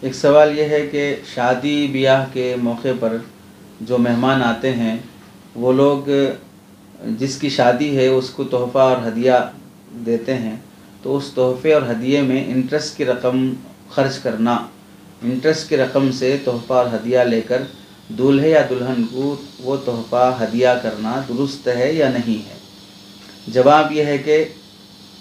ایک سوال یہ ہے کہ شادی بیاہ کے موقع پر جو مہمان آتے ہیں وہ لوگ جس کی شادی ہے اس کو تحفہ اور ہدیہ دیتے ہیں، تو اس تحفے اور ہدیے میں انٹرسٹ کی رقم خرچ کرنا، انٹرسٹ کی رقم سے تحفہ اور ہدیہ لے کر دولہے یا دلہن کو وہ تحفہ ہدیہ کرنا درست ہے یا نہیں ہے؟ جواب یہ ہے کہ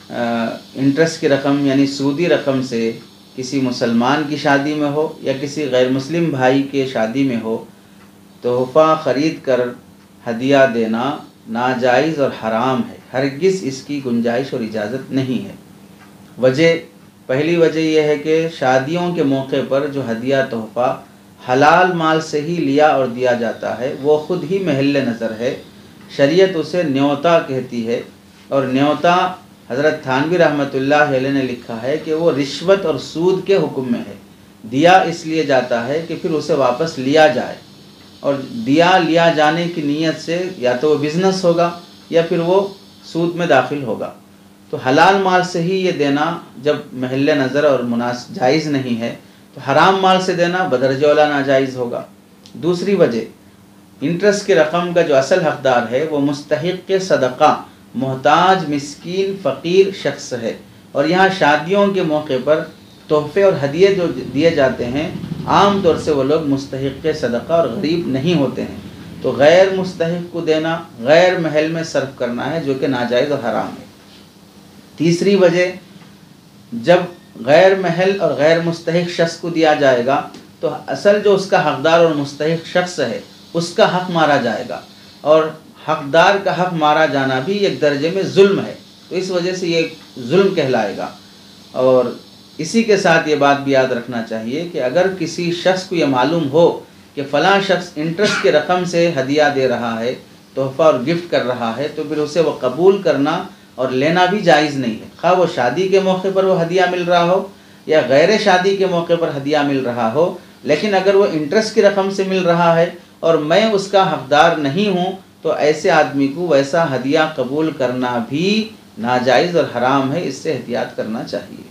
انٹرسٹ کی رقم یعنی سودی رقم سے کسی مسلمان کی شادی میں ہو یا کسی غیر مسلم بھائی کے شادی میں ہو، تحفہ خرید کر ہدیہ دینا ناجائز اور حرام ہے، ہرگز اس کی گنجائش اور اجازت نہیں ہے۔ پہلی وجہ یہ ہے کہ شادیوں کے موقع پر جو ہدیہ تحفہ حلال مال سے ہی لیا اور دیا جاتا ہے وہ خود ہی محل نظر ہے، شریعت اسے نیوتا کہتی ہے، اور نیوتا حضرت تھانوی رحمۃ اللہ علیہ نے لکھا ہے کہ وہ رشوت اور سود کے حکم میں ہے۔ دیا اس لیے جاتا ہے کہ پھر اسے واپس لیا جائے، اور دیا لیا جانے کی نیت سے یا تو وہ بزنس ہوگا یا پھر وہ سود میں داخل ہوگا، تو حلال مال سے ہی یہ دینا جب محل نظر اور جائز نہیں ہے تو حرام مال سے دینا بدرجہ اولیٰ ناجائز ہوگا۔ دوسری وجہ، انٹرسٹ کی رقم کا جو اصل حقدار ہے وہ مستحق صدقہ، محتاج، مسکین، فقیر شخص ہے، اور یہاں شادیوں کے موقع پر تحفے اور ہدیے جو دیے جاتے ہیں عام طور سے وہ لوگ مستحق صدقہ اور غریب نہیں ہوتے ہیں، تو غیر مستحق کو دینا غیر محل میں صرف کرنا ہے جو کہ ناجائز اور حرام ہے۔ تیسری وجہ، جب غیر محل اور غیر مستحق شخص کو دیا جائے گا تو اصل جو اس کا حقدار اور مستحق شخص ہے اس کا حق مارا جائے گا، اور حقدار کا حق مارا جانا بھی ایک درجے میں ظلم ہے، تو اس وجہ سے یہ ظلم کہلائے گا۔ اور اسی کے ساتھ یہ بات بھی یاد رکھنا چاہیے کہ اگر کسی شخص کو یہ معلوم ہو کہ فلاں شخص انٹرسٹ کی رقم سے ہدیہ دے رہا ہے، تحفہ اور گفٹ کر رہا ہے، تو پھر اسے وہ قبول کرنا اور لینا بھی جائز نہیں ہے، خواہ وہ شادی کے موقع پر وہ ہدیہ مل رہا ہو یا غیر شادی کے موقع پر ہدیہ مل رہا ہو، لیکن اگر وہ انٹرسٹ کی رقم سے مل رہا ہے اور میں اس کا حقدار نہیں ہوں تو ایسے آدمی کو ویسا ہدیہ قبول کرنا بھی ناجائز اور حرام ہے، اس سے احتیاط کرنا چاہیے۔